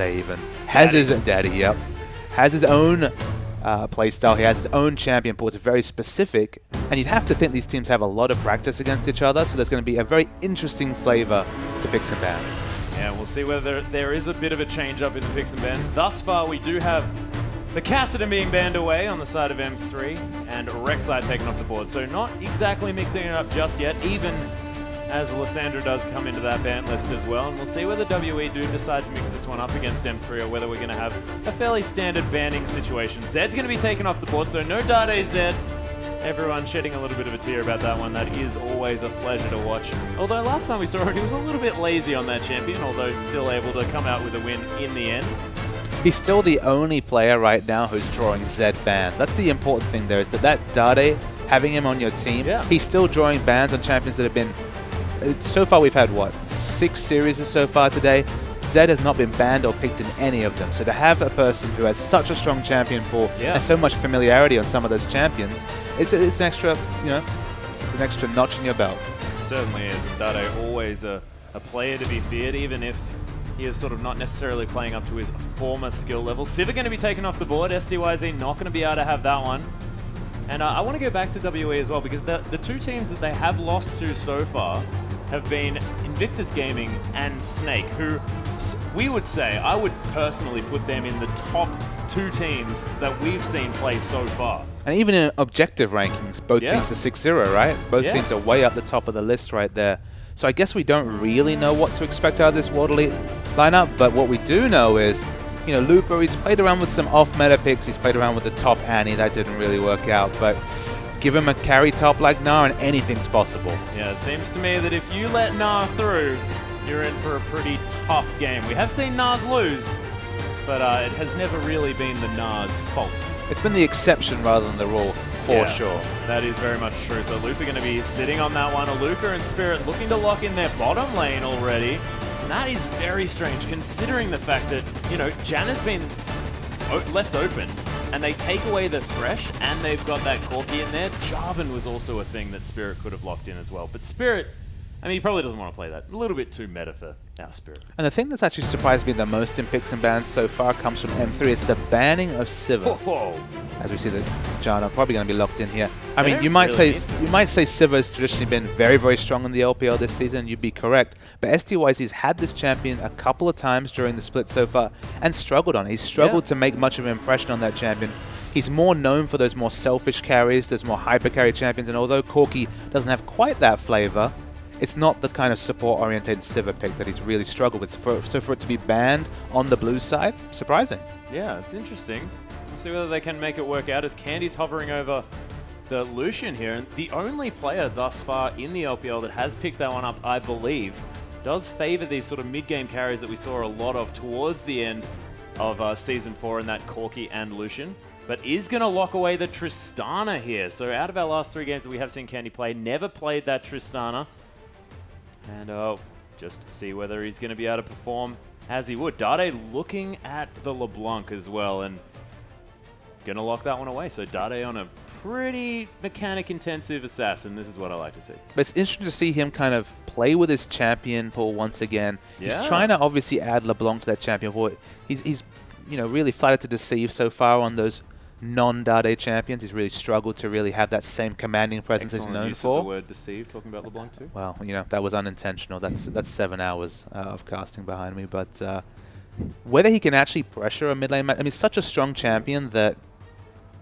even has his daddy, yep, has his own playstyle. He has his own champion pool. It's very specific, and you'd have to think these teams have a lot of practice against each other. So there's going to be a very interesting flavor to picks and bans. Yeah, we'll see whether there is a bit of a change up in the picks and bans. Thus far, we do have the Cassidy being banned away on the side of M3 and Rek'Sai taken off the board. So not exactly mixing it up just yet, even as Lissandra does come into that ban list as well. And we'll see whether WE do decide to mix this one up against M3 or whether we're going to have a fairly standard banning situation. Zed's going to be taken off the board, so no Dade Zed. Everyone shedding a little bit of a tear about that one. That is always a pleasure to watch. Although last time we saw it, he was a little bit lazy on that champion, although still able to come out with a win in the end. He's still the only player right now who's drawing Zed bans. That's the important thing there, is that Dade, having him on your team, he's still drawing bans on champions that have been... So far we've had, what, 6 series so far today? Zed has not been banned or picked in any of them. So to have a person who has such a strong champion pool and so much familiarity on some of those champions, it's an extra, it's an extra notch in your belt. It certainly is. And Dade always a player to be feared, even if he is sort of not necessarily playing up to his former skill level. Civ going to be taken off the board. SDYZ not going to be able to have that one. And I want to go back to WE as well, because the two teams that they have lost to so far have been Invictus Gaming and Snake, who we would say, I would personally put them in the top 2 teams that we've seen play so far. And even in objective rankings, both teams are 6-0, right? Both teams are way up the top of the list right there. So I guess we don't really know what to expect out of this World Elite lineup, but what we do know is, Looper, he's played around with some off-meta picks. He's played around with the top Annie. That didn't really work out, but give him a carry top like Gnar and anything's possible. Yeah, it seems to me that if you let Gnar through, you're in for a pretty tough game. We have seen Gnars lose, but it has never really been the Gnars' fault. It's been the exception rather than the rule, for sure. That is very much true. So Lupa going to be sitting on that one. Aluka and Spirit looking to lock in their bottom lane already. And that is very strange, considering the fact that, Jan has been left open, and they take away the Thresh, and they've got that Corki in there. Jarvan was also a thing that Spirit could have locked in as well. But Spirit, he probably doesn't want to play that. A little bit too meta for our Spirit. And the thing that's actually surprised me the most in picks and bans so far comes from M3. It's the banning of Sivir. As we see that Jan are probably going to be locked in here. I mean, you might say Sivir has traditionally been very, very strong in the LPL this season. You'd be correct. But SDYZ's had this champion a couple of times during the split so far and struggled on it. He's struggled to make much of an impression on that champion. He's more known for those more selfish carries, those more hyper carry champions. And although Corki doesn't have quite that flavor, it's not the kind of support-oriented Sivir pick that he's really struggled with. So for it to be banned on the blue side, surprising. Yeah, it's interesting. We'll see whether they can make it work out as Candy's hovering over the Lucian here. And the only player thus far in the LPL that has picked that one up, I believe, does favor these sort of mid-game carries that we saw a lot of towards the end of Season 4 in that Corki and Lucian. But is going to lock away the Tristana here. So out of our last 3 games that we have seen Candy play, never played that Tristana. And just to see whether he's going to be able to perform as he would. Dade looking at the LeBlanc as well, and going to lock that one away. So Dade on a pretty mechanic-intensive assassin. This is what I like to see. But it's interesting to see him kind of play with his champion pool once again. He's trying to obviously add LeBlanc to that champion pool. He's really flattered to deceive so far on those non-Dade champions. He's really struggled to really have that same commanding presence he's known use for. Of the word deceive, talking about LeBlanc too. Well, that was unintentional. That's 7 hours of casting behind me. But whether he can actually pressure a mid lane match, he's such a strong champion that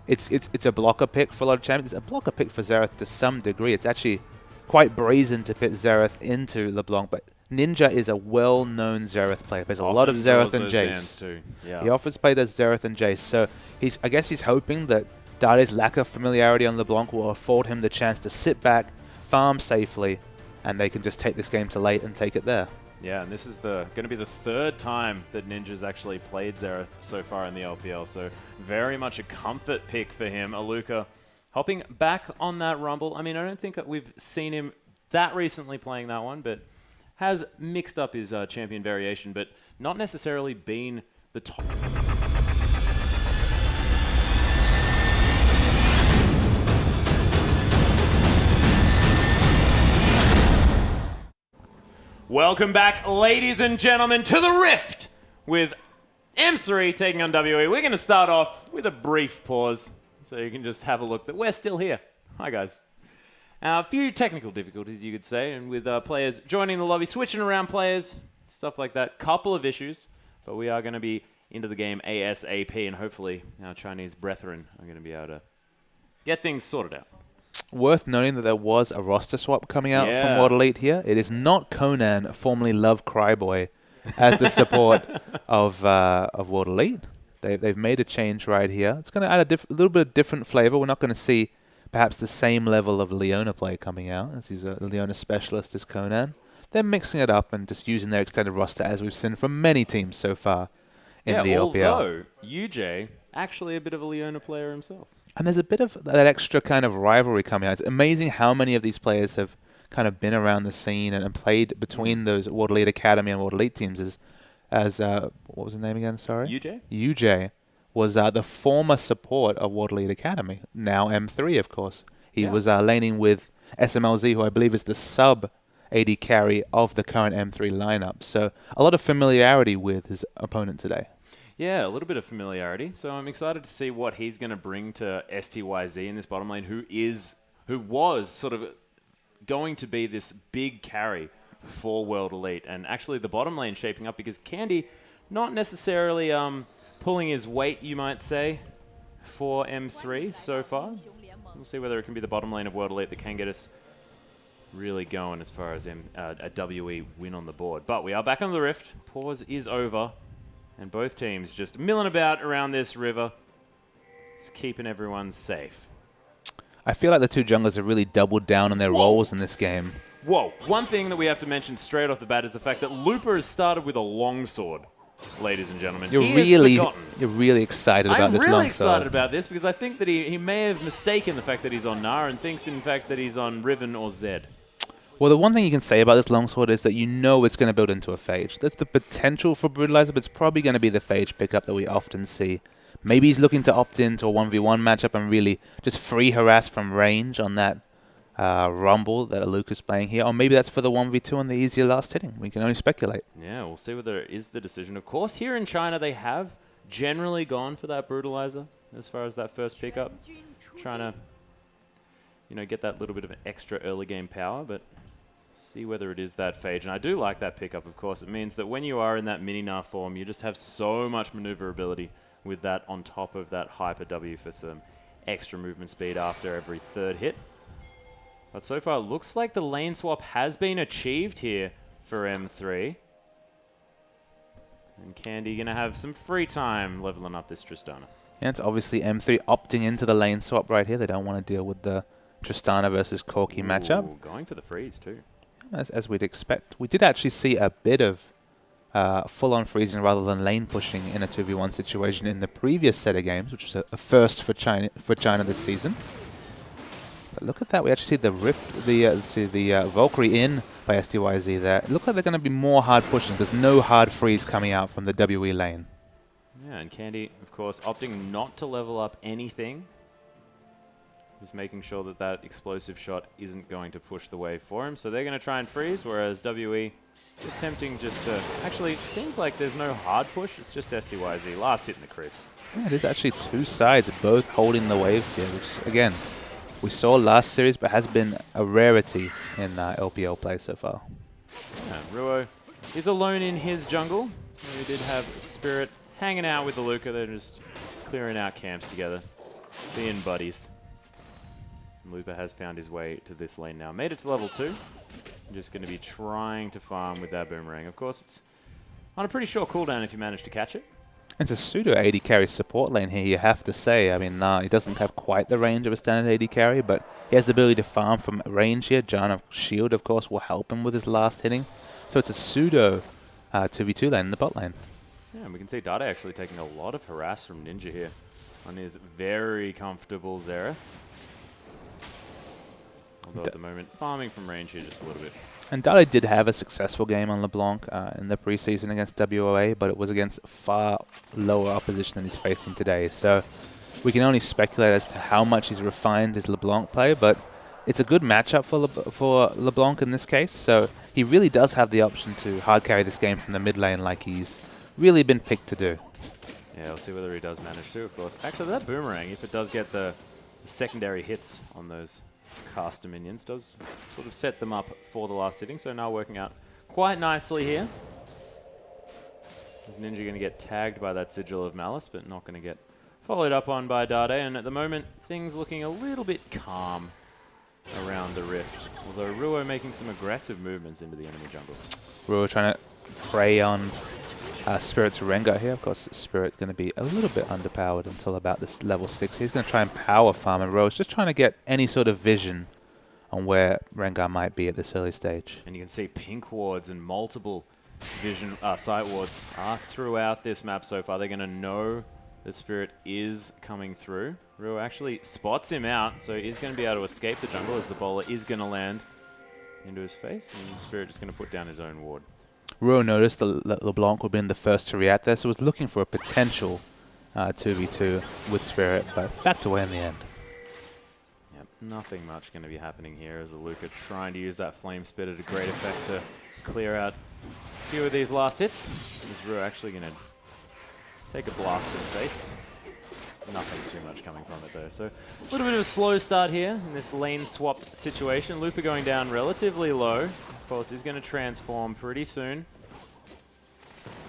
it's a blocker pick for a lot of champions. It's a blocker pick for Xerath to some degree. It's actually quite brazen to pit Xerath into LeBlanc, but Ninja is a well-known Xerath player. There's a lot of Xerath and Jace. He offers play those Xerath and Jace, so I guess he's hoping that Dade's lack of familiarity on LeBlanc will afford him the chance to sit back, farm safely, and they can just take this game to late and take it there. Yeah, and this is going to be the 3rd time that Ninja's actually played Xerath so far in the LPL, so very much a comfort pick for him. Aluka hopping back on that Rumble. I don't think we've seen him that recently playing that one, but has mixed up his champion variation, but not necessarily been the top. Welcome back, ladies and gentlemen, to the Rift with M3 taking on WE. We're going to start off with a brief pause so you can just have a look that we're still here. Hi, guys. A few technical difficulties, you could say, and with players joining the lobby, switching around players, stuff like that. Couple of issues, but we are going to be into the game ASAP, and hopefully our Chinese brethren are going to be able to get things sorted out. Worth noting that there was a roster swap coming out from World Elite here. It is not Conan, formerly Love Cryboy, as the support of World Elite. They've made a change right here. It's going to add a little bit of different flavor. We're not going to see perhaps the same level of Leona play coming out, as he's a Leona specialist as Conan. They're mixing it up and just using their extended roster, as we've seen from many teams so far in the LPL. Although UJ, actually a bit of a Leona player himself. And there's a bit of that extra kind of rivalry coming out. It's amazing how many of these players have kind of been around the scene and played between those World Elite Academy and World Elite teams as what was the name again, sorry? UJ? UJ was the former support of World Elite Academy, now M3, of course. He was laning with SMLZ, who I believe is the sub-AD carry of the current M3 lineup. So a lot of familiarity with his opponent today. Yeah, a little bit of familiarity. So I'm excited to see what he's going to bring to STYZ in this bottom lane, who was sort of going to be this big carry for World Elite. And actually the bottom lane shaping up because Candy not necessarily pulling his weight, you might say, for M3 so far. We'll see whether it can be the bottom lane of World Elite that can get us really going as far as a WE win on the board. But we are back on the Rift. Pause is over. And both teams just milling about around this river. Just keeping everyone safe. I feel like the two junglers have really doubled down on their roles in this game. Whoa. One thing that we have to mention straight off the bat is the fact that Looper has started with a longsword, ladies and gentlemen. You're really excited about this longsword. I'm really excited about this because I think that he may have mistaken the fact that he's on Gnar and thinks, in fact, that he's on Riven or Zed. Well, the one thing you can say about this longsword is that you know it's going to build into a phage. There's the potential for Brutalizer, but it's probably going to be the phage pickup that we often see. Maybe he's looking to opt into a 1v1 matchup and really just free harass from range on that rumble that Luke is playing here. Or maybe that's for the 1v2 and the easier last hitting. We can only speculate. Yeah, we'll see whether it is the decision. Of course, here in China, they have generally gone for that Brutalizer as far as that first pickup. Trying to, get that little bit of an extra early game power, but see whether it is that phage. And I do like that pickup, of course. It means that when you are in that mini-Gnar form, you just have so much maneuverability with that on top of that Hyper W for some extra movement speed after every third hit. But so far, it looks like the lane swap has been achieved here for M3. And Candy going to have some free time leveling up this Tristana. Yeah, it's obviously M3 opting into the lane swap right here. They don't want to deal with the Tristana versus Corki matchup. Going for the freeze too. As we'd expect. We did actually see a bit of full-on freezing rather than lane pushing in a 2v1 situation in the previous set of games, which was a first for China this season. But look at that. We actually see the Rift, the Valkyrie in by STYZ there. It looks like they're going to be more hard pushing. There's no hard freeze coming out from the WE lane. Yeah, and Candy, of course, opting not to level up anything. Just making sure that that explosive shot isn't going to push the wave for him. So they're going to try and freeze, whereas WE attempting just to... Actually, it seems like there's no hard push. It's just STYZ. Last hit in the creeps. Yeah, there's actually two sides both holding the waves here, which, again, we saw last series, but has been a rarity in LPL play so far. Yeah, Ruo is alone in his jungle. We did have Spirit hanging out with the Luca. They're just clearing out camps together, being buddies. Lupa has found his way to this lane now. Made it to level 2. I'm just going to be trying to farm with that boomerang. Of course, it's on a pretty short cooldown if you manage to catch it. It's a pseudo AD carry support lane here, you have to say. I mean, he doesn't have quite the range of a standard AD carry, but he has the ability to farm from range here. Jan's shield, of course, will help him with his last hitting. So it's a pseudo 2v2 lane in the bot lane. Yeah, and we can see Dade actually taking a lot of harass from Ninja here on his very comfortable Xerath. Although at the moment, farming from range here just a little bit. And Dade did have a successful game on LeBlanc in the preseason against WOA, but it was against far lower opposition than he's facing today. So we can only speculate as to how much he's refined his LeBlanc play, but it's a good matchup for LeBlanc in this case. So he really does have the option to hard carry this game from the mid lane like he's really been picked to do. Yeah, we'll see whether he does manage to, of course. Actually, that boomerang, if it does get the secondary hits on those caster minions, does sort of set them up for the last hitting. So now working out quite nicely here. Is Ninja going to get tagged by that Sigil of Malice, but not going to get followed up on by Dade. And at the moment, things looking a little bit calm around the Rift. Although Ruo making some aggressive movements into the enemy jungle. Ruo trying to prey on Spirit's Rengar here. Of course, Spirit's going to be a little bit underpowered until about this level 6. He's going to try and power farm, and Ruo's just trying to get any sort of vision on where Rengar might be at this early stage. And you can see pink wards and multiple sight wards are throughout this map so far. They're going to know that Spirit is coming through. Ruo actually spots him out, so he's going to be able to escape the jungle as the bowler is going to land into his face, and Spirit is going to put down his own ward. Ruo noticed that LeBlanc would have been the first to react there, so was looking for a potential 2v2 with Spirit, but backed away in the end. Yep, nothing much going to be happening here as Luca trying to use that Flame Spitter to great effect to clear out a few of these last hits. Is Ruo actually going to take a blast in the face? Nothing too much coming from it though. So a little bit of a slow start here in this lane swapped situation. Lupa going down relatively low. Of course, he's going to transform pretty soon.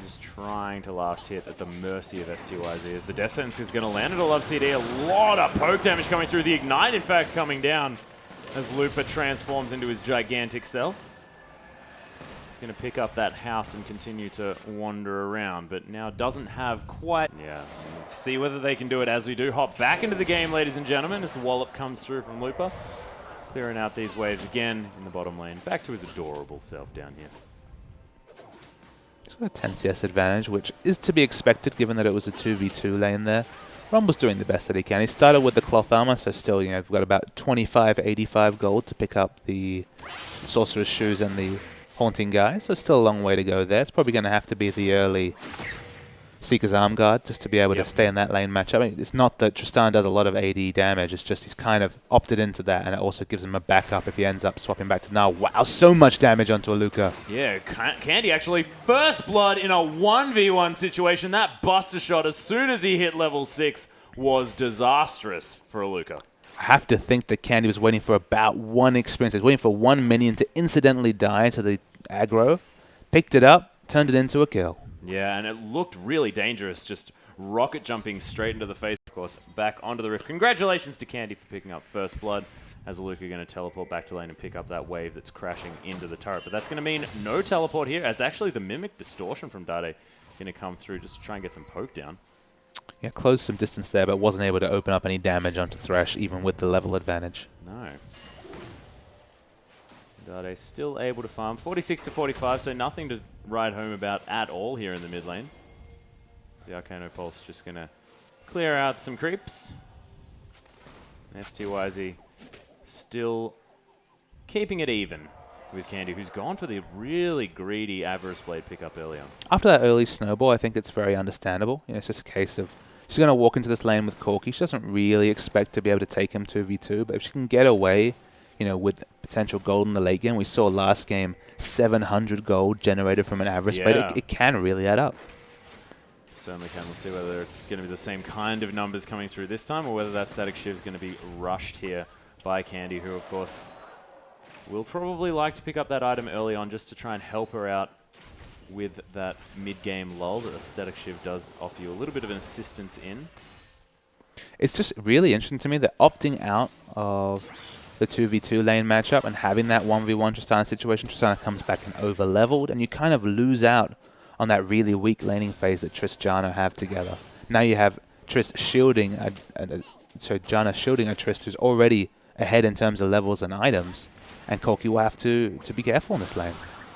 Just trying to last hit at the mercy of STYZ as the Death Sentence is going to land at a Love CD. A lot of poke damage coming through. The Ignite, in fact, coming down as Lupa transforms into his gigantic self. Going to pick up that house and continue to wander around, but now doesn't have quite... Yeah, let's see whether they can do it as we do. Hop back into the game, ladies and gentlemen, as the wallop comes through from Lupa. Clearing out these waves again in the bottom lane. Back to his adorable self down here. He's got a 10 CS advantage, which is to be expected given that it was a 2v2 lane there. Rumble's doing the best that he can. He started with the cloth armor, so still, you know, we've got about 25, 85 gold to pick up the Sorcerer's Shoes and the Haunting Guy, so still a long way to go there. It's probably going to have to be the early Seeker's Arm Guard just to be able to stay in that lane matchup. I mean, it's not that Tristan does a lot of AD damage, it's just he's kind of opted into that, and it also gives him a backup if he ends up swapping back to now. Wow, so much damage onto Aluka. Yeah, Candy actually first blood in a 1v1 situation. That Buster Shot as soon as he hit level 6 was disastrous for Aluka. I have to think that Candy was waiting for about one experience. He was waiting for one minion to incidentally die to the aggro, picked it up, turned it into a kill. Yeah, and it looked really dangerous, just rocket jumping straight into the face, of course, back onto the Rift. Congratulations to Candy for picking up first blood, as Aluka going to teleport back to lane and pick up that wave that's crashing into the turret. But that's going to mean no teleport here, as actually the Mimic Distortion from Dade going to come through just to try and get some poke down. Yeah, closed some distance there, but wasn't able to open up any damage onto Thresh, even with the level advantage. No. Dade still able to farm. 46 to 45, so nothing to write home about at all here in the mid lane. The Arcano Pulse just going to clear out some creeps. STYZ still keeping it even with Candy, who's gone for the really greedy Avarice Blade pickup earlier. After that early snowball, I think it's very understandable. You know, it's just a case of she's going to walk into this lane with Corki. She doesn't really expect to be able to take him 2v2, but if she can get away, you know, with potential gold in the late game. We saw last game 700 gold generated from an Avarice Blade. It can really add up. Certainly can. We'll see whether it's going to be the same kind of numbers coming through this time or whether that Static Shiv is going to be rushed here by Candy, who, of course, will probably like to pick up that item early on just to try and help her out with that mid-game lull that a Static Shiv does offer you a little bit of an assistance in. It's just really interesting to me that opting out of the 2v2 lane matchup and having that 1v1 Tristana situation, Tristana comes back and over-leveled, and you kind of lose out on that really weak laning phase that Triss Janna have together. Now you have Triss shielding, Janna shielding a Triss who's already ahead in terms of levels and items, and Corki will have to be careful in this lane.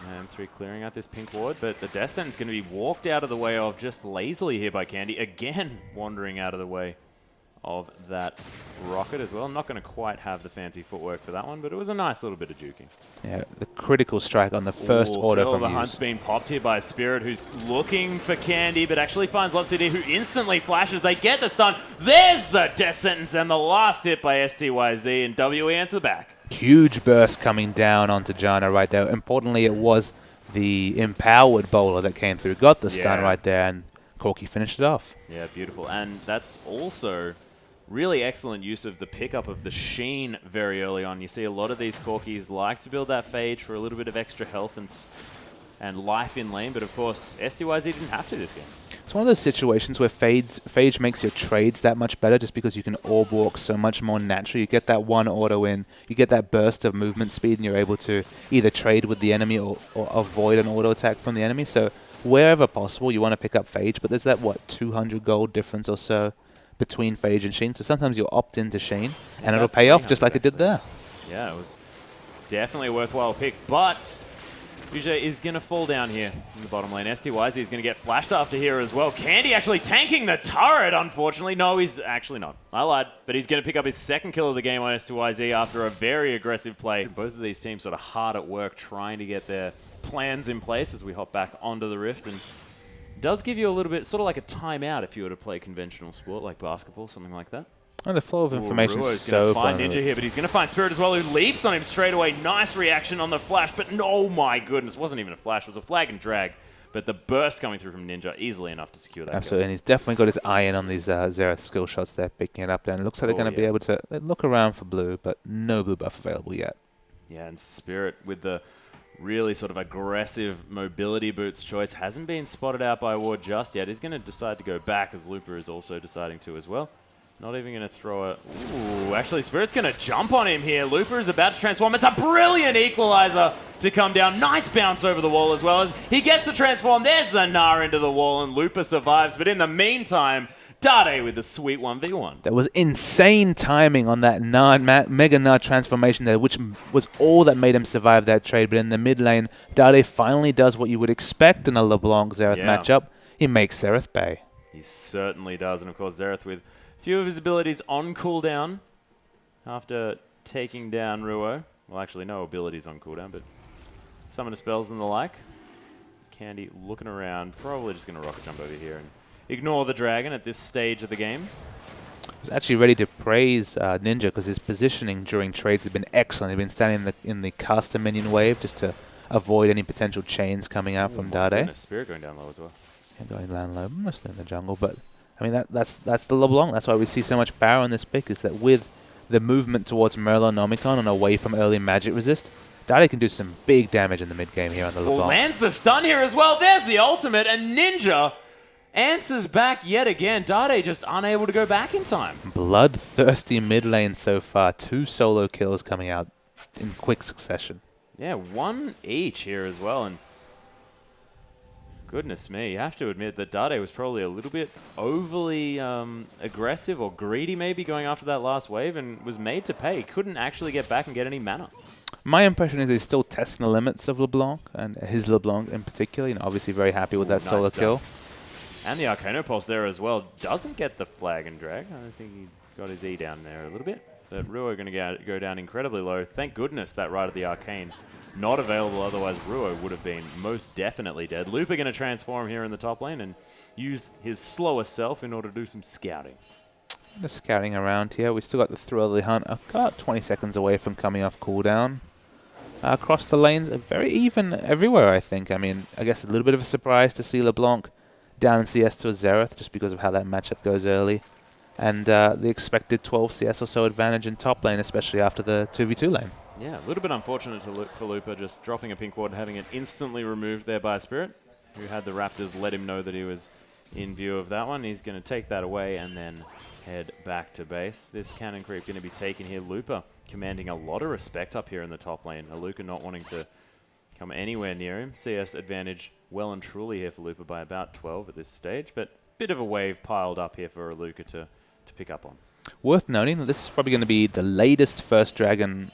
M3 clearing out this pink ward, but the Death Sentence is going to be walked out of the way of just lazily here by Candy, again wandering out of the way of that rocket as well. Not going to quite have the fancy footwork for that one, but it was a nice little bit of juking. Yeah, the critical strike on the first order from the Hunt's being popped here by Spirit, who's looking for Candy, but actually finds Love CD, who instantly flashes. They get the stun. There's the Death Sentence and the last hit by STYZ, and WE answer back. Huge burst coming down onto Janna right there. Importantly, it was the empowered bowler that came through, got the stun right there, and Corki finished it off. Yeah, beautiful. And that's also really excellent use of the pickup of the Sheen very early on. You see a lot of these Corkis like to build that Phage for a little bit of extra health and life in lane, but of course, STYZ didn't have to this game. It's one of those situations where Phage makes your trades that much better just because you can orb walk so much more naturally. You get that one auto in, you get that burst of movement speed, and you're able to either trade with the enemy or avoid an auto attack from the enemy. So wherever possible, you want to pick up Phage, but there's that, what, 200 gold difference or so between Phage and Sheen. So sometimes you'll opt into Sheen, and it'll pay off just like it did there. Yeah, it was definitely a worthwhile pick, but UJ is going to fall down here in the bottom lane. STYZ is going to get flashed after here as well. Candy actually tanking the turret, unfortunately. No, he's actually not. I lied. But he's going to pick up his second kill of the game on STYZ after a very aggressive play. Both of these teams sort of hard at work trying to get their plans in place as we hop back onto the Rift. And does give you a little bit, sort of like a timeout if you were to play conventional sport like basketball, something like that. Oh, the flow of information is so fun. Ninja here, but he's going to find Spirit as well, who leaps on him straight away. Nice reaction on the flash, but oh my goodness, it wasn't even a flash, it was a flag and drag. But the burst coming through from Ninja, easily enough to secure that. Absolutely, and he's definitely got his eye in on these Xerath skill shots there, picking it up there. And it looks like they're going to be able to look around for blue, but no blue buff available yet. Yeah, and Spirit with the really sort of aggressive mobility boots choice hasn't been spotted out by Ward just yet. He's going to decide to go back, as Looper is also deciding to as well. Not even going to throw it. Ooh, actually, Spirit's going to jump on him here. Looper is about to transform. It's a brilliant equalizer to come down. Nice bounce over the wall as well as he gets to transform. There's the Gnar into the wall, and Looper survives. But in the meantime, Dade with the sweet 1v1. That was insane timing on that Mega Gnar transformation there, which was all that made him survive that trade. But in the mid lane, Dade finally does what you would expect in a LeBlanc-Xerath matchup. He makes Xerath pay. He certainly does. And of course, Xerath with few of his abilities on cooldown after taking down Ruo. Well, actually, no abilities on cooldown, but summoner spells and the like. Candy looking around, probably just going to rocket jump over here and ignore the dragon at this stage of the game. I was actually ready to praise Ninja because his positioning during trades has been excellent. He's been standing in the caster minion wave just to avoid any potential chains coming out from Dade. Spirit going down low as well. Yeah, going down low, mostly in the jungle, but I mean, that's the LeBlanc. That's why we see so much power in this pick, is that with the movement towards Merlonomicon and away from early magic resist, Dade can do some big damage in the mid game here on the LeBlanc. Lands the stun here as well. There's the ultimate, and Ninja answers back yet again. Dade just unable to go back in time. Bloodthirsty mid lane so far. 2 solo kills coming out in quick succession. Yeah, 1 each here as well, and goodness me, you have to admit that Dade was probably a little bit overly aggressive or greedy maybe going after that last wave and was made to pay. Couldn't actually get back and get any mana. My impression is he's still testing the limits of LeBlanc, and his LeBlanc in particular. You know, obviously very happy with that solo kill. And the Arcano Pulse there as well. Doesn't get the flag and drag. I think he got his E down there a little bit. But Ruo going to go down incredibly low. Thank goodness that Rite of the Arcane not available, otherwise Ruo would have been most definitely dead. Looper going to transform here in the top lane and use his slower self in order to do some scouting. Just scouting around here. We still got the Thrill of the Hunt about 20 seconds away from coming off cooldown. Across the lanes, very even everywhere, I think. I mean, I guess a little bit of a surprise to see LeBlanc down in CS to a Xerath just because of how that matchup goes early. And the expected 12 CS or so advantage in top lane, especially after the 2v2 lane. Yeah, a little bit unfortunate for Looper, just dropping a pink ward and having it instantly removed there by Spirit, who had the Raptors let him know that he was in view of that one. He's going to take that away and then head back to base. This cannon creep going to be taken here. Looper commanding a lot of respect up here in the top lane. Aluka not wanting to come anywhere near him. CS advantage well and truly here for Looper by about 12 at this stage, but bit of a wave piled up here for Aluka to pick up on. Worth noting that this is probably going to be the latest first dragon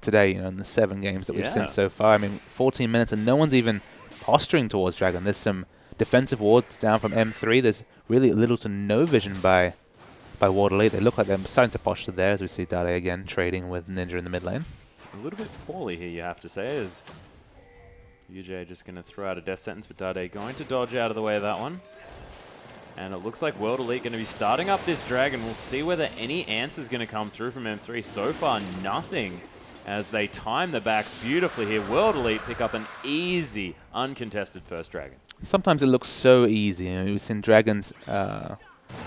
today, you know, in the 7 games that we've seen so far. I mean, 14 minutes and no one's even posturing towards dragon. There's some defensive wards down from M3. There's really little to no vision by Ward Elite. They look like they're starting to posture there as we see Dade again trading with Ninja in the mid lane. A little bit poorly here, you have to say, as UJ just going to throw out a death sentence, but Dade going to dodge out of the way of that one. And it looks like World Elite going to be starting up this dragon. We'll see whether any answer is going to come through from M3. So far, nothing, as they time the backs beautifully here. World Elite pick up an easy, uncontested first dragon. Sometimes it looks so easy. You know, we've seen Dragons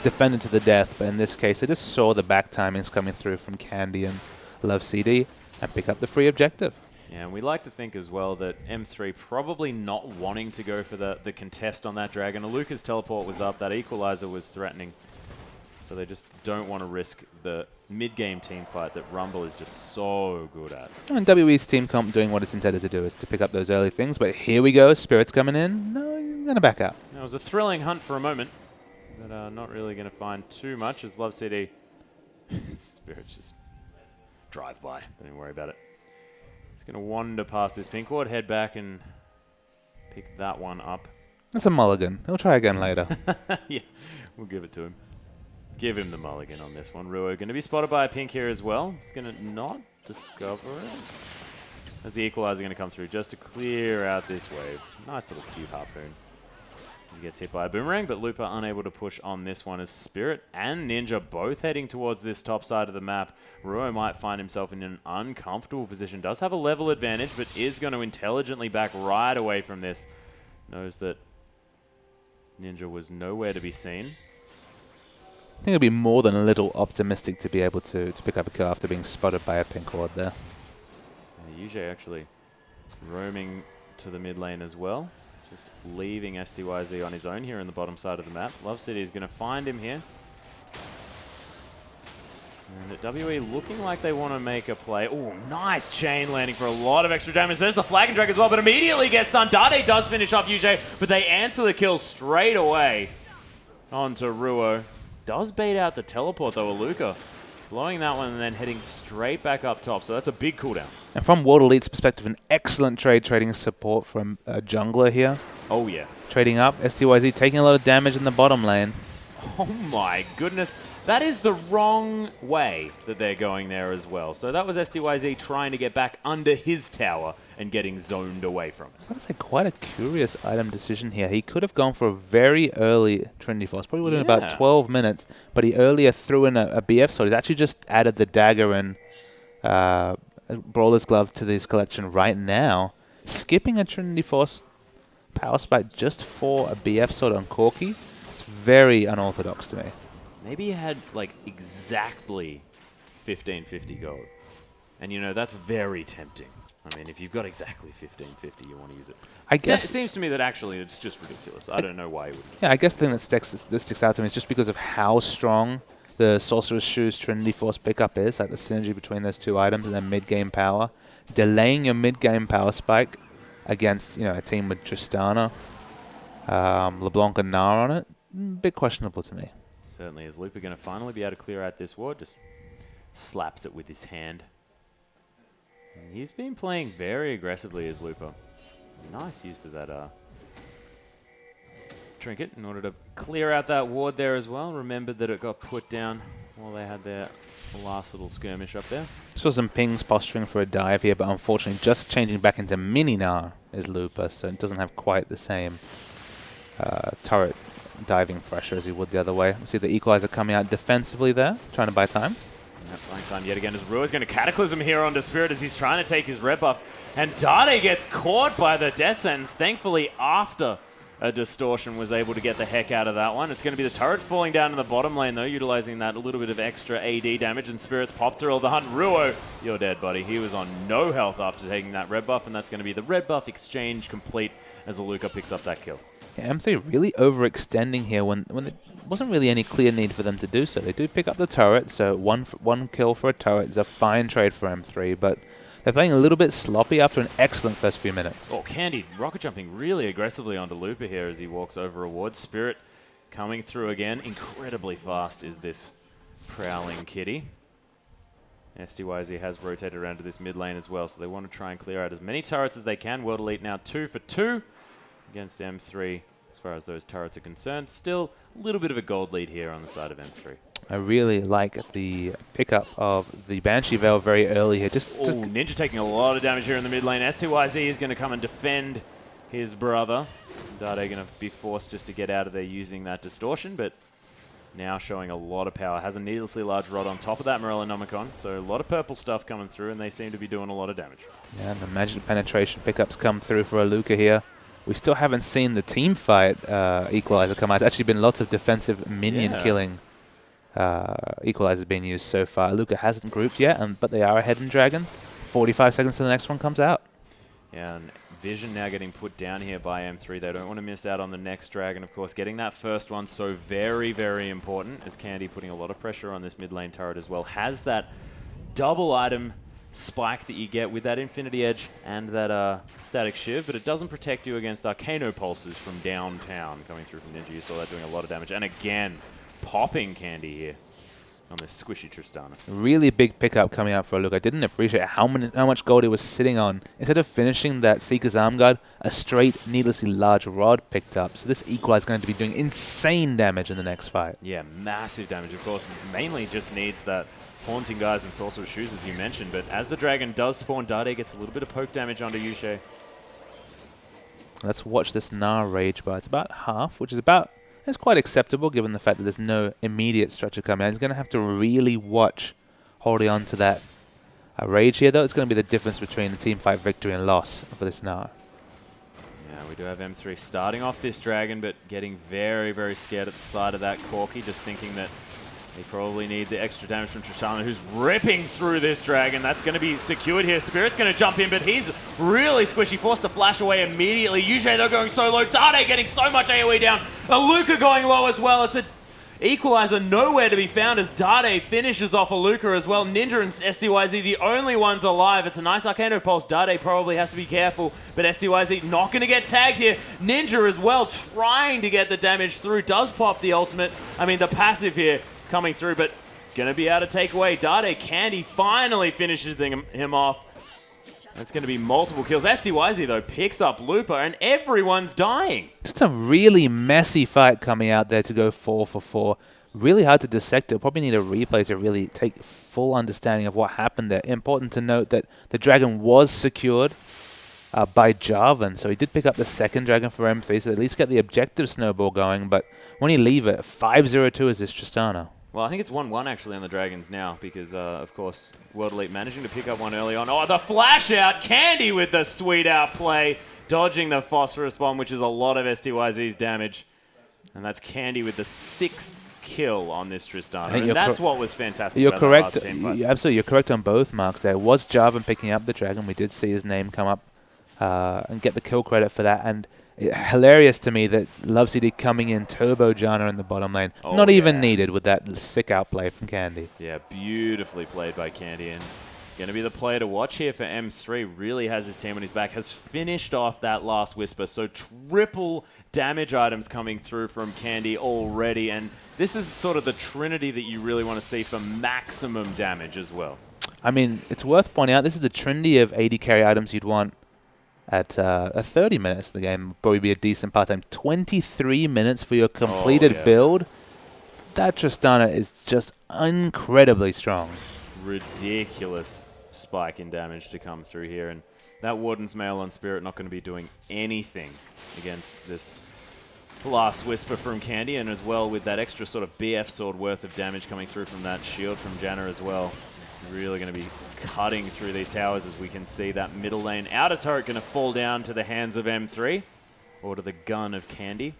defended to the death, but in this case, they just saw the back timings coming through from Candy and Love CD and pick up the free objective. Yeah, and we like to think as well that M3 probably not wanting to go for the contest on that Dragon. Aluka's teleport was up, that equalizer was threatening. So they just don't want to risk the mid-game team fight that Rumble is just so good at. And WE's team comp doing what it's intended to do, is to pick up those early things. But here we go, Spirit's coming in. No, he's going to back out. It was a thrilling hunt for a moment, but not really going to find too much as Love CD. Spirit's just drive by. Don't even worry about it. He's going to wander past this pink ward, head back and pick that one up. That's a mulligan. He'll try again later. Yeah, we'll give it to him. Give him the mulligan on this one. Ruo going to be spotted by a pink here as well. He's going to not discover it. As the equalizer going to come through just to clear out this wave. Nice little cube harpoon. He gets hit by a boomerang, but Looper unable to push on this one as Spirit and Ninja both heading towards this top side of the map. Ruo might find himself in an uncomfortable position. Does have a level advantage, but is going to intelligently back right away from this. Knows that Ninja was nowhere to be seen. I think it'd be more than a little optimistic to be able to pick up a kill after being spotted by a pink ward there. Yuji actually roaming to the mid lane as well. Just leaving SDYZ on his own here in the bottom side of the map. Love City is going to find him here. And at WE looking like they want to make a play. Oh, nice chain landing for a lot of extra damage. There's the flag and drag as well, but immediately gets stunned. Dade does finish off Yuji, but they answer the kill straight away onto Ruo. Does bait out the teleport though, Aluka. Blowing that one and then heading straight back up top. So that's a big cooldown. And from World Elite's perspective, an excellent trading support from a jungler here. Oh, yeah. Trading up, STYZ taking a lot of damage in the bottom lane. Oh my goodness. That is the wrong way that they're going there as well. So that was SDYZ trying to get back under his tower and getting zoned away from it. I would say quite a curious item decision here. He could have gone for a very early Trinity Force. Probably would have been about 12 minutes. But he earlier threw in a BF sword. He's actually just added the dagger and Brawler's Glove to this collection right now. Skipping a Trinity Force power spike just for a BF sword on Corki. It's very unorthodox to me. Maybe he had like exactly 1550 gold. And you know, that's very tempting. I mean, if you've got exactly 1550, you want to use it. I guess it seems to me that actually it's just ridiculous. I don't know why you would. Yeah, I guess the thing that sticks out to me is just because of how strong the Sorcerer's Shoes Trinity Force pickup is, like the synergy between those two items and their mid-game power. Delaying your mid-game power spike against, you know, a team with Tristana, LeBlanc and Gnar on it, bit questionable to me. Certainly is. Looper going to finally be able to clear out this ward. Just slaps it with his hand. And he's been playing very aggressively as Looper. Nice use of that trinket in order to clear out that ward there as well. Remembered that it got put down while they had their last little skirmish up there. Saw some pings posturing for a dive here, but unfortunately just changing back into mini Gnar is Looper, so it doesn't have quite the same turret diving pressure as he would the other way. We see the equalizer coming out defensively there, trying to buy time. Buying time yet again as Ruo is going to Cataclysm here onto Spirit as he's trying to take his red buff. And Dade gets caught by the death sentence. Thankfully, after a distortion, was able to get the heck out of that one. It's going to be the turret falling down in the bottom lane, though, utilizing that a little bit of extra AD damage. And Spirit's pop through the hunt. Ruo, you're dead, buddy. He was on no health after taking that red buff, and that's going to be the red buff exchange complete as Aluka picks up that kill. Yeah, M3 really overextending here when there wasn't really any clear need for them to do so. They do pick up the turret, so one kill for a turret is a fine trade for M3, but they're playing a little bit sloppy after an excellent first few minutes. Oh, Candy rocket jumping really aggressively onto Looper here as he walks over a ward. Spirit coming through again. Incredibly fast is this prowling kitty. SDYZ has rotated around to this mid lane as well, so they want to try and clear out as many turrets as they can. World Elite now 2 for 2. Against M3, as far as those turrets are concerned. Still a little bit of a gold lead here on the side of M3. I really like the pickup of the Banshee Veil very early here. Ninja taking a lot of damage here in the mid lane. STYZ is going to come and defend his brother. Dade going to be forced just to get out of there using that distortion, but now showing a lot of power. Has a needlessly large rod on top of that Morellonomicon, so a lot of purple stuff coming through, and they seem to be doing a lot of damage. Yeah, and the magic penetration pickups come through for Aluka here. we still haven't seen the team fight equalizer come out. It's actually been lots of defensive minion killing equalizers being used so far. Luca hasn't grouped yet, but they are ahead in Dragons. 45 seconds till the next one comes out. Yeah, and Vision now getting put down here by M3. They don't want to miss out on the next Dragon, of course. Getting that first one so very, very important, as Candy putting a lot of pressure on this mid lane turret as well. Has that double item spike that you get with that Infinity Edge and that Static Shiv, but it doesn't protect you against Arcano Pulses from downtown coming through from Ninja. You saw that doing a lot of damage. And again, popping Candy here on this squishy Tristana. Really big pickup coming out for Luke. I didn't appreciate how much gold he was sitting on. Instead of finishing that Seeker's Arm Guard, a straight, needlessly large rod picked up. So this Equalizer is going to be doing insane damage in the next fight. Yeah, massive damage. Of course, mainly just needs that Haunting Guys and Sorcerer's Shoes, as you mentioned. But as the Dragon does spawn, Dade gets a little bit of poke damage onto Yushe. Let's watch this Gnar Rage Bar. It's about half, which is about... It's quite acceptable given the fact that there's no immediate structure coming out. He's going to have to really watch holding on to that Rage here, though. It's going to be the difference between the team fight victory and loss for this Gnar. Yeah, we do have M3 starting off this Dragon, but getting very, very scared at the side of that Corki, just thinking that they probably need the extra damage from Tristana, who's ripping through this Dragon. That's going to be secured here. Spirit's going to jump in, but he's really squishy, forced to flash away immediately. Usually they're going so low. Dade getting so much AoE down. Aluka going low as well. It's an equalizer nowhere to be found as Dade finishes off Aluka as well. Ninja and STYZ the only ones alive. It's a nice Arcano Pulse. Dade probably has to be careful, but STYZ not going to get tagged here. Ninja as well trying to get the damage through. Does pop the ultimate. I mean, the passive here coming through, but going to be able to take away Dade. Candy finally finishes him off. That's going to be multiple kills. STYZ, though, picks up Looper, and everyone's dying. Just a really messy fight coming out there to go 4 for 4. Really hard to dissect it. Probably need a replay to really take full understanding of what happened there. Important to note that the Dragon was secured by Jarvan, so he did pick up the second Dragon for M3, so at least get the objective snowball going, but when you leave it, 5-0-2 is this Tristana. Well, I think it's 1-1 actually on the Dragons now because, of course, World Elite managing to pick up one early on. Oh, the flash out! Candy with the sweet outplay, dodging the Phosphorus Bomb, which is a lot of STYZ's damage. And that's Candy with the 6th kill on this Tristana. And that's what was fantastic You're about correct. That last team fight. Absolutely, you're correct on both marks there. It was Jarvan picking up the Dragon. We did see his name come up and get the kill credit for that. And hilarious to me that LoveCD coming in Turbo Janna in the bottom lane. Oh, Not even needed with that sick outplay from Candy. Yeah, beautifully played by Candy. And going to be the player to watch here for M3. Really has his team on his back. Has finished off that last Whisper. So triple damage items coming through from Candy already. And this is sort of the trinity that you really want to see for maximum damage as well. I mean, it's worth pointing out, this is the trinity of AD carry items you'd want at 30 minutes of the game. Would probably be a decent part-time. 23 minutes for your completed build. That Tristana is just incredibly strong. Ridiculous spike in damage to come through here. And that Warden's Mail on Spirit not going to be doing anything against this last Whisper from Candy. And as well with that extra sort of BF sword worth of damage coming through from that shield from Janna as well. Really going to be cutting through these towers as we can see that middle lane outer turret going to fall down to the hands of M3 or to the gun of Candy.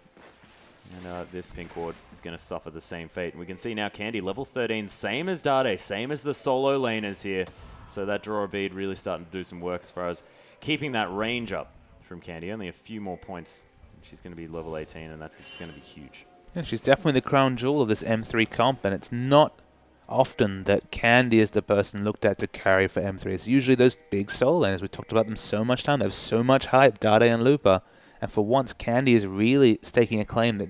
And this pink ward is going to suffer the same fate. And we can see now Candy level 13, same as Dade, same as the solo laners here. So that draw bead really starting to do some work as far as keeping that range up from Candy. Only a few more points. She's going to be level 18 and that's just going to be huge. Yeah, she's definitely the crown jewel of this M3 comp, and it's not often that Candy is the person looked at to carry for M3. It's usually those big solo laners. We talked about them so much time. They have so much hype, Dade and Lupa. And for once, Candy is really staking a claim that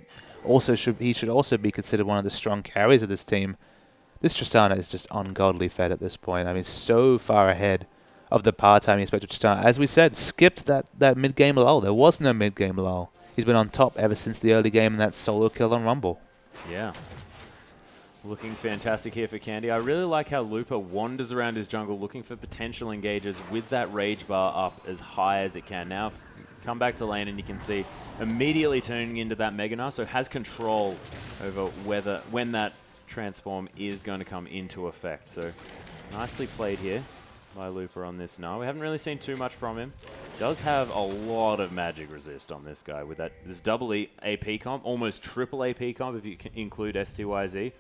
he should also be considered one of the strong carries of this team. This Tristana is just ungodly fed at this point. I mean, so far ahead of the part-time you expect with Tristana. As we said, skipped that mid-game lull. There was no mid-game lull. He's been on top ever since the early game and that solo kill on Rumble. Yeah. Looking fantastic here for Candy. I really like how Lupa wanders around his jungle looking for potential engages with that rage bar up as high as it can. Now come back to lane and you can see immediately turning into that Mega Gnar, so has control over when that transform is going to come into effect. So nicely played here by Lupa on this Gnar. We haven't really seen too much from him. does have a lot of magic resist on this guy with this double AP comp, almost triple AP comp if you can include STYZ.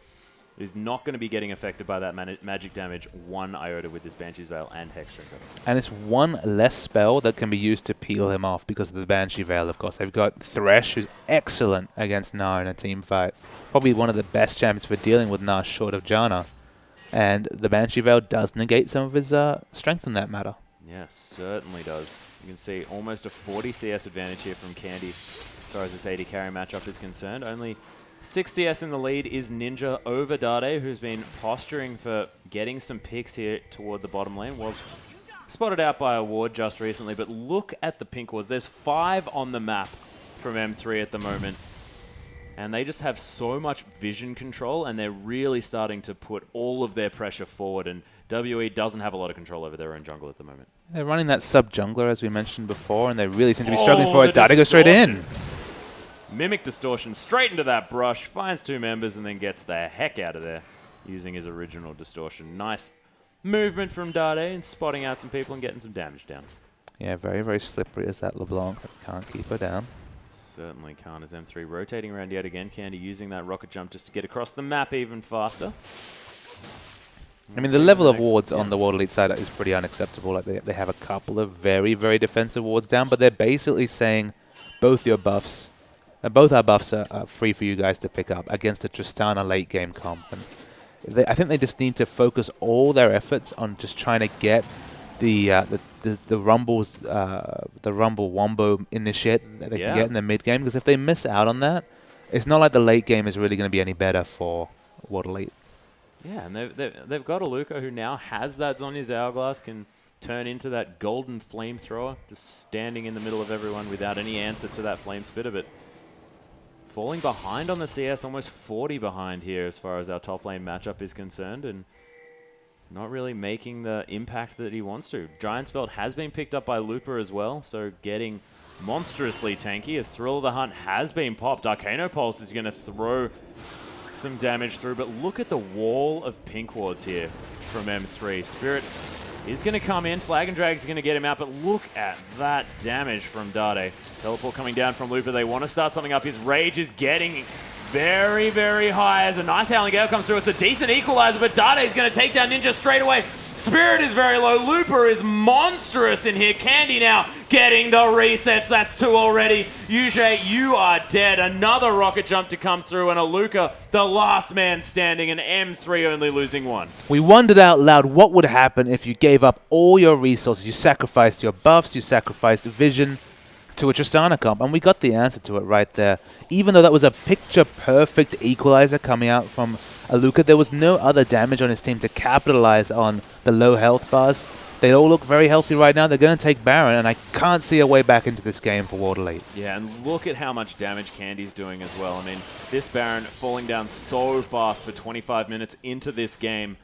Is not going to be getting affected by that magic damage 1 iota with this Banshee's Veil and Hexdrinker. And it's one less spell that can be used to peel him off because of the Banshee Veil, of course. They've got Thresh, who's excellent against Gnar in a team fight. Probably one of the best champions for dealing with Gnar short of Janna. And the Banshee Veil does negate some of his strength in that matter. Yes, certainly does. You can see almost a 40 CS advantage here from Candy as far as this AD carry matchup is concerned. Only 6 CS in the lead is Ninja over Dade, who's been posturing for getting some picks here toward the bottom lane. Was spotted out by a ward just recently, but look at the pink wards. There's 5 on the map from M3 at the moment, and they just have so much vision control, and they're really starting to put all of their pressure forward, and WE doesn't have a lot of control over their own jungle at the moment. They're running that sub-jungler, as we mentioned before, and they really seem to be struggling for it. Dade goes straight in. Mimic Distortion straight into that brush, finds 2 members, and then gets the heck out of there using his original Distortion. Nice movement from Dade and spotting out some people and getting some damage down. Yeah, very, very slippery as that LeBlanc. Can't keep her down. Certainly can't as M3 rotating around yet again. Candy using that rocket jump just to get across the map even faster. I mean, the level of wards on the World Elite side is pretty unacceptable. Like they have a couple of very, very defensive wards down, but they're basically saying both your buffs, both our buffs are free for you guys to pick up against a Tristana late game comp. And I think they just need to focus all their efforts on just trying to get the Rumble Wombo initiate that they can get in the mid game, because if they miss out on that, it's not like the late game is really going to be any better for World Elite. Yeah, and they've got a Luca who now has that Zhonya's Hourglass, can turn into that golden flamethrower, just standing in the middle of everyone without any answer to that flame spitter, but falling behind on the CS, almost 40 behind here as far as our top lane matchup is concerned, and not really making the impact that he wants to. Giant's Belt has been picked up by Looper as well, so getting monstrously tanky as Thrill of the Hunt has been popped. Arcano Pulse is going to throw some damage through, but look at the wall of pink wards here from M3. Spirit is going to come in. Flag and Drag is going to get him out, but look at that damage from Dade. Teleport coming down from Looper. They want to start something up. His Rage is getting very, very high as a nice Howling Gale comes through. It's a decent equalizer, but Dade is going to take down Ninja straight away. Spirit is very low. Looper is monstrous in here. Candy now getting the resets. That's 2 already. Yujay, you are dead. Another rocket jump to come through, and Aluka, the last man standing, and M3 only losing 1. We wondered out loud what would happen if you gave up all your resources. You sacrificed your buffs, you sacrificed vision to a Tristana comp, and we got the answer to it right there. Even though that was a picture-perfect equalizer coming out from Aluka, there was no other damage on his team to capitalize on the low health bars. They all look very healthy right now. They're going to take Baron, and I can't see a way back into this game for World Elite. Yeah, and look at how much damage Candy's doing as well. I mean, this Baron falling down so fast for 25 minutes into this game.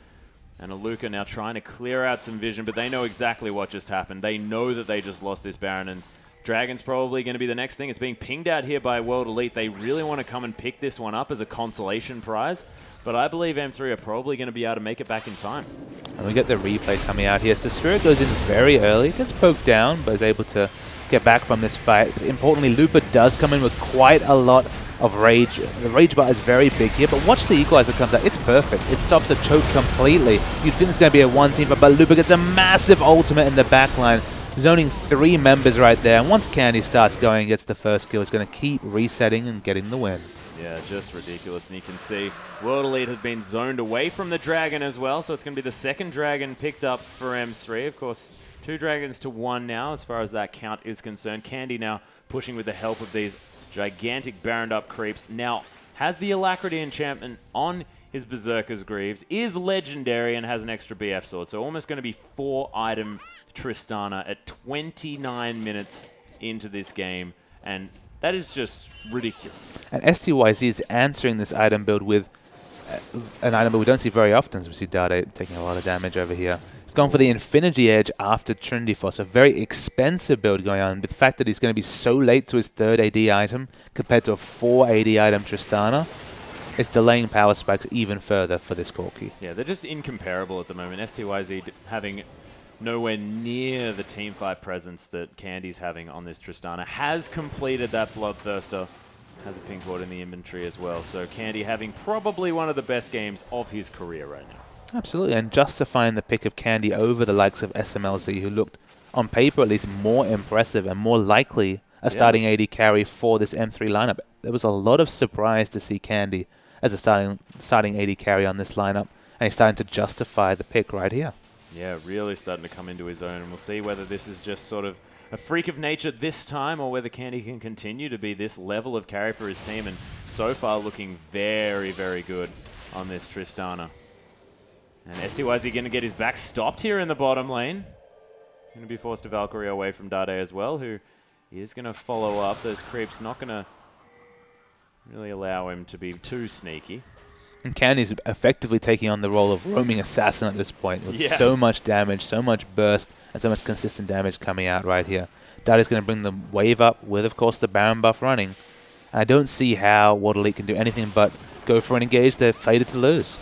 And Aluka now trying to clear out some vision, but they know exactly what just happened. They know that they just lost this Baron, and Dragon's probably going to be the next thing. It's being pinged out here by World Elite. They really want to come and pick this one up as a consolation prize. But I believe M3 are probably going to be able to make it back in time. And we get the replay coming out here. So Spirit goes in very early, gets poked down, but is able to get back from this fight. But importantly, Looper does come in with quite a lot of rage. The rage bar is very big here, but watch the equalizer comes out. It's perfect. It stops a choke completely. You'd think it's going to be a one-team, but Looper gets a massive ultimate in the backline, zoning 3 members right there. And once Candy starts going, gets the first kill, it's going to keep resetting and getting the win. Yeah, just ridiculous. And you can see World Elite has been zoned away from the Dragon as well, so it's going to be the second Dragon picked up for M3. Of course, 2 Dragons to 1 now as far as that count is concerned. Candy now pushing with the help of these gigantic Baroned up creeps. Now has the Alacrity enchantment on his Berserker's Greaves, is legendary, and has an extra BF sword. So almost going to be 4-item Tristana at 29 minutes into this game, and that is just ridiculous. And STYZ is answering this item build with an item we don't see very often, so we see Dade taking a lot of damage over here. He's gone for the Infinity Edge after Trinity Force, a very expensive build going on. But the fact that he's going to be so late to his 3rd AD item compared to a 4 AD item Tristana, it's delaying power spikes even further for this Corki. Yeah, they're just incomparable at the moment. STYZ having nowhere near the teamfight presence that Candy's having on this Tristana. Has completed that Bloodthirster. Has a pink ward in the inventory as well. So Candy having probably one of the best games of his career right now. Absolutely, and justifying the pick of Candy over the likes of SMLZ, who looked, on paper at least, more impressive and more likely a starting AD carry for this M3 lineup. There was a lot of surprise to see Candy as a starting AD carry on this lineup, and he's starting to justify the pick right here. Yeah, really starting to come into his own, and we'll see whether this is just sort of a freak of nature this time or whether Candy can continue to be this level of carry for his team, and so far looking very, very good on this Tristana. And STYZ going to get his back stopped here in the bottom lane. Going to be forced to Valkyrie away from Dade as well, who is going to follow up. Those creeps not going to really allow him to be too sneaky. And Candy's effectively taking on the role of roaming assassin at this point with so much damage, so much burst, and so much consistent damage coming out right here. Dade's going to bring the wave up with, of course, the Baron buff running. And I don't see how World Elite can do anything but go for an engage. They're fated to lose.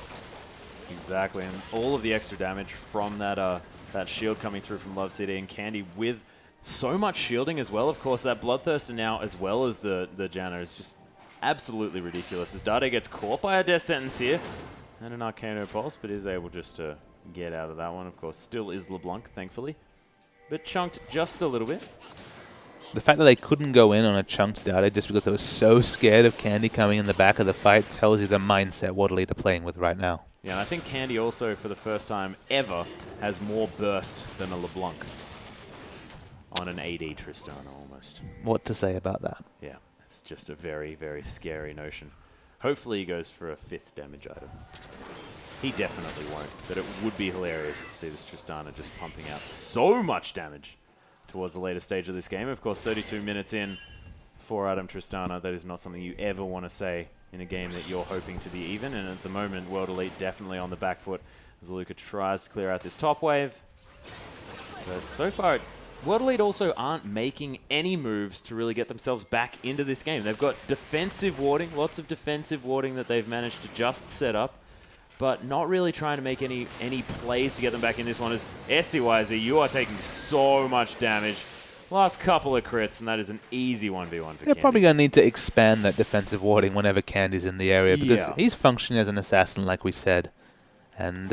Exactly, and all of the extra damage from that shield coming through from Love City, and Candy with so much shielding as well. Of course, that Bloodthirster now as well as the Janna is just absolutely ridiculous. As Dade gets caught by a death sentence here, and an Arcano Pulse, but is able just to get out of that one. Of course, still is LeBlanc, thankfully, but chunked just a little bit. The fact that they couldn't go in on a chunked Dade just because they were so scared of Candy coming in the back of the fight tells you the mindset World Elite are playing with right now. Yeah, and I think Candy also, for the first time ever, has more burst than a LeBlanc on an AD Tristana almost. What to say about that? Yeah, it's just a very, very scary notion. Hopefully he goes for a 5th damage item. He definitely won't, but it would be hilarious to see this Tristana just pumping out so much damage towards the later stage of this game. Of course, 32 minutes in, 4-item Tristana. That is not something you ever want to say in a game that you're hoping to be even, and at the moment, World Elite definitely on the back foot as Luca tries to clear out this top wave. But so far, World Elite also aren't making any moves to really get themselves back into this game. They've got defensive warding, lots of defensive warding that they've managed to just set up, but not really trying to make any plays to get them back in this one. As STYZ, you are taking so much damage. Last couple of crits, and that is an easy 1v1 for Candy. They're probably going to need to expand that defensive warding whenever Candy's in the area, because he's functioning as an assassin, like we said. And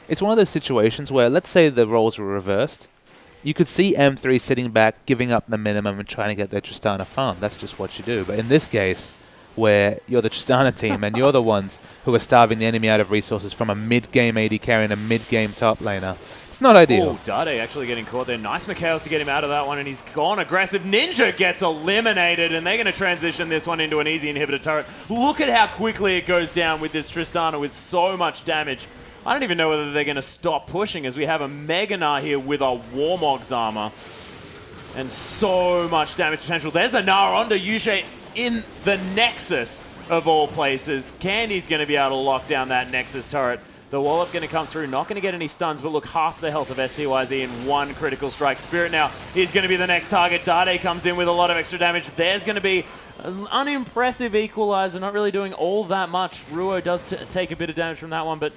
it's one of those situations where, let's say the roles were reversed. You could see M3 sitting back, giving up the minimum and trying to get their Tristana farm. That's just what you do. But in this case, where you're the Tristana team and you're the ones who are starving the enemy out of resources from a mid-game AD carry and a mid-game top laner, it's not ideal. Oh, Dade actually getting caught there. Nice Mikhails to get him out of that one, and he's gone aggressive. Ninja gets eliminated, and they're going to transition this one into an easy inhibitor turret. Look at how quickly it goes down with this Tristana with so much damage. I don't even know whether they're going to stop pushing, as we have a Meganar here with a Warmog's armor. And so much damage potential. There's a Nara onto Yushe in the Nexus, of all places. Candy's going to be able to lock down that Nexus turret. The Wallop going to come through, not going to get any stuns, but look, half the health of STYZ in one critical strike. Spirit now is going to be the next target. Dade comes in with a lot of extra damage. There's going to be an unimpressive equalizer, not really doing all that much. Ruo does take a bit of damage from that one, but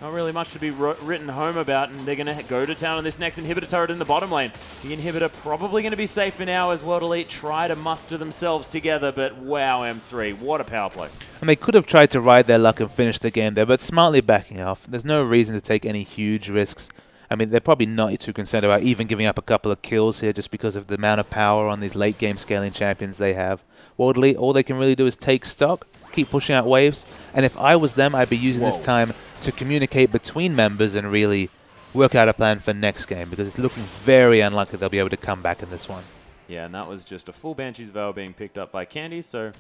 not really much to be written home about, and they're going to go to town on this next inhibitor turret in the bottom lane. The inhibitor probably going to be safe for now as World Elite try to muster themselves together, but wow, M3, what a power play. And they could have tried to ride their luck and finish the game there, but smartly backing off. There's no reason to take any huge risks. I mean, they're probably not too concerned about even giving up a couple of kills here just because of the amount of power on these late-game scaling champions they have. World Elite, all they can really do is take stock, keep pushing out waves, and if I was them, I'd be using this time to communicate between members and really work out a plan for next game, because it's looking very unlikely they'll be able to come back in this one. Yeah, and that was just a full Banshee's Veil being picked up by Candy, so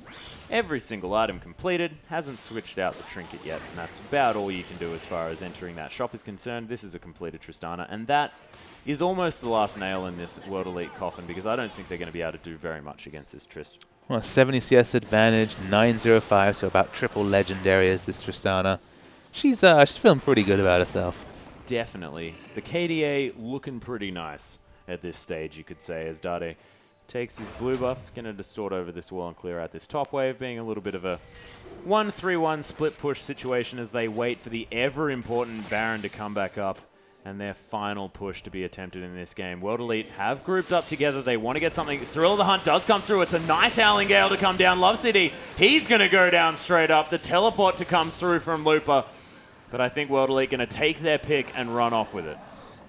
every single item completed. Hasn't switched out the trinket yet, and that's about all you can do as far as entering that shop is concerned. This is a completed Tristana, and that is almost the last nail in this World Elite coffin, because I don't think they're going to be able to do very much against this Trist. Well, 70 CS advantage, 905, so about triple legendary as this Tristana. She's feeling pretty good about herself. Definitely. The KDA looking pretty nice at this stage, you could say, as Dade takes his blue buff, going to distort over this wall and clear out this top wave, being a little bit of a 1-3-1 split push situation as they wait for the ever-important Baron to come back up. and their final push to be attempted in this game. World Elite have grouped up together. They want to get something. Thrill of the Hunt does come through. It's a nice Howling Gale to come down. Love City, he's going to go down straight up. The teleport to come through from Looper. But I think World Elite going to take their pick and run off with it.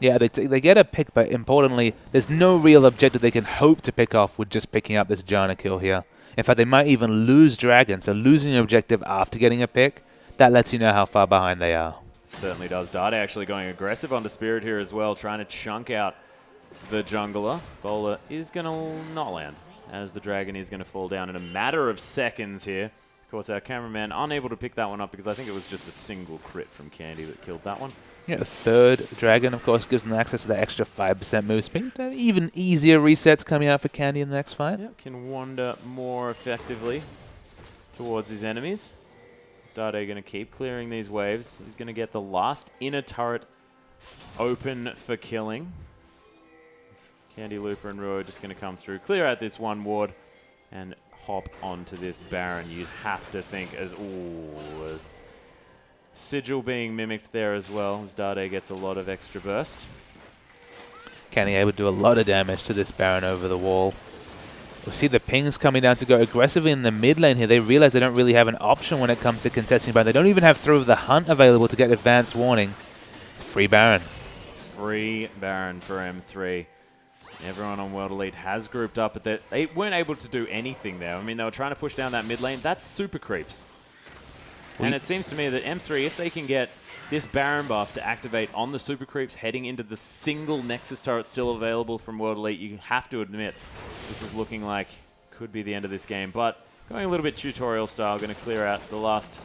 Yeah, they get a pick, but importantly, there's no real objective they can hope to pick off with just picking up this Janna kill here. In fact, they might even lose Dragon, so losing an objective after getting a pick, that lets you know how far behind they are. Certainly does. Dade actually going aggressive onto Spirit here as well, trying to chunk out the jungler. Bowler is going to not land, as the Dragon is going to fall down in a matter of seconds here. Of course, our cameraman unable to pick that one up because I think it was just a single crit from Candy that killed that one. Yeah, a third Dragon, of course, gives them access to that extra 5% move speed. Even easier resets coming out for Candy in the next fight. Yep, can wander more effectively towards his enemies. Dade going to keep clearing these waves. He's going to get the last inner turret open for killing. Candy, Looper, and Ruo just going to come through, clear out this one ward, and hop onto this Baron. You'd have to think as Sigil being mimicked there as well, as Dade gets a lot of extra burst. Candy able to do a lot of damage to this Baron over the wall. We see the pings coming down to go aggressively in the mid lane here. They realize they don't really have an option when it comes to contesting Baron. They don't even have Throw of the Hunt available to get advanced warning. Free Baron. Free Baron for M3. Everyone on World Elite has grouped up, but they weren't able to do anything there. I mean, they were trying to push down that mid lane. That's super creeps. And it seems to me that M3, if they can get this Baron buff to activate on the super creeps heading into the single Nexus turret still available from World Elite, you have to admit this is looking like could be the end of this game. But going a little bit tutorial style, going to clear out the last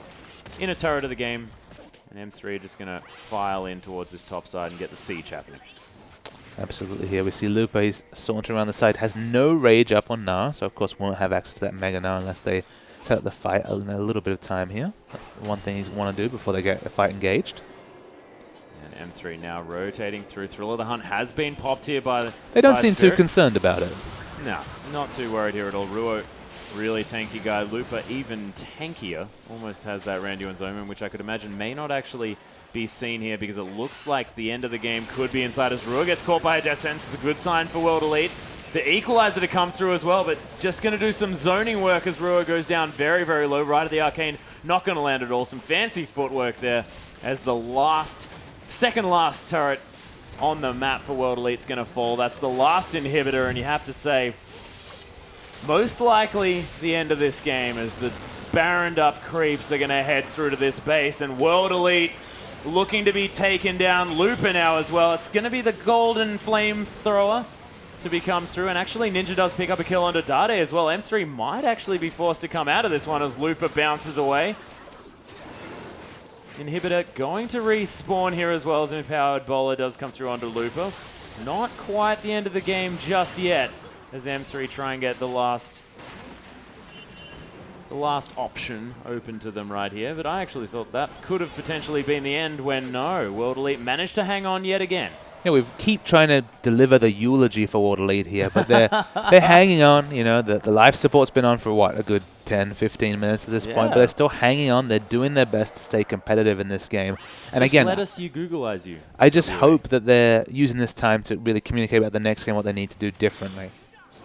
inner turret of the game. And M3 just going to file in towards this top side and get the siege happening. Absolutely. Here we see Lupa. He's sauntering around the side. Has no rage up on Gnar, so of course won't have access to that Mega Gnar unless they set up the fight in a little bit of time here. That's the one thing he's want to do before they get the fight engaged. And M3 now rotating through. Thrill of the Hunt has been popped here by the They don't seem too concerned about it. No, not too worried here at all. Ruo, really tanky guy. Lupa, even tankier. Almost has that Randuin's Omen, which I could imagine may not actually be seen here because it looks like the end of the game could be inside as Ruo gets caught by a Death Sentence. It's a good sign for World Elite. The Equalizer to come through as well, but just going to do some zoning work as Ruo goes down very, very low. Right at the Arcane, not going to land at all. Some fancy footwork there as the second last turret on the map for World Elite's going to fall. That's the last inhibitor, and you have to say, most likely the end of this game as the Baroned up creeps are going to head through to this base, and World Elite looking to be taken down. Looper now as well. It's going to be the Golden Flamethrower to be come through, and actually Ninja does pick up a kill onto Dade as well. M3 might actually be forced to come out of this one as Looper bounces away. Inhibitor going to respawn here as well as an empowered bowler does come through onto Looper. Not quite the end of the game just yet as M3 try and get the last option open to them right here, but I actually thought that could have potentially been the end when no, World Elite managed to hang on yet again. Yeah, we keep trying to deliver the eulogy for World Elite here, but they're hanging on. You know, the life support's been on for what, a good 10, 15 minutes at this point, but they're still hanging on. They're doing their best to stay competitive in this game. And just again, let us Googleize you. I just hope that they're using this time to really communicate about the next game, what they need to do differently.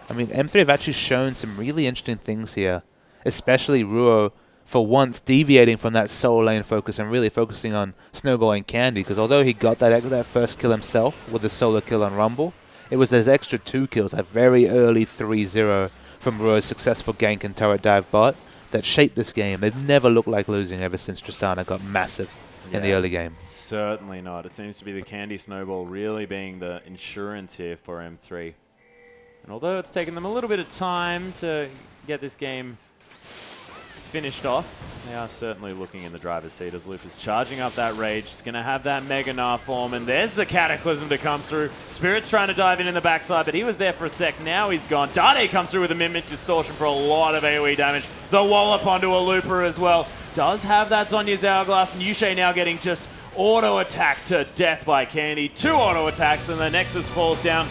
I mean, M3 have actually shown some really interesting things here, especially Ruo, for once deviating from that solo lane focus and really focusing on snowballing Candy, because although he got that first kill himself with the solo kill on Rumble, it was those extra 2 kills, that very early 3-0 from Ruo's successful gank and turret dive bot that shaped this game. They've never looked like losing ever since Tristana got massive in the early game. Certainly not. It seems to be the Candy snowball really being the insurance here for M3. And although it's taken them a little bit of time to get this game finished off, they are certainly looking in the driver's seat as Looper's charging up that rage. He's going to have that Mega Gnar form, and there's the Cataclysm to come through. Spirit's trying to dive in the backside, but he was there for a sec. Now he's gone. Dade comes through with a Mimic Distortion for a lot of AoE damage. The wallop onto a Looper as well. Does have that Zhonya's Hourglass, and Yushe now getting just auto attack to death by Candy. 2 auto attacks, and the Nexus falls down.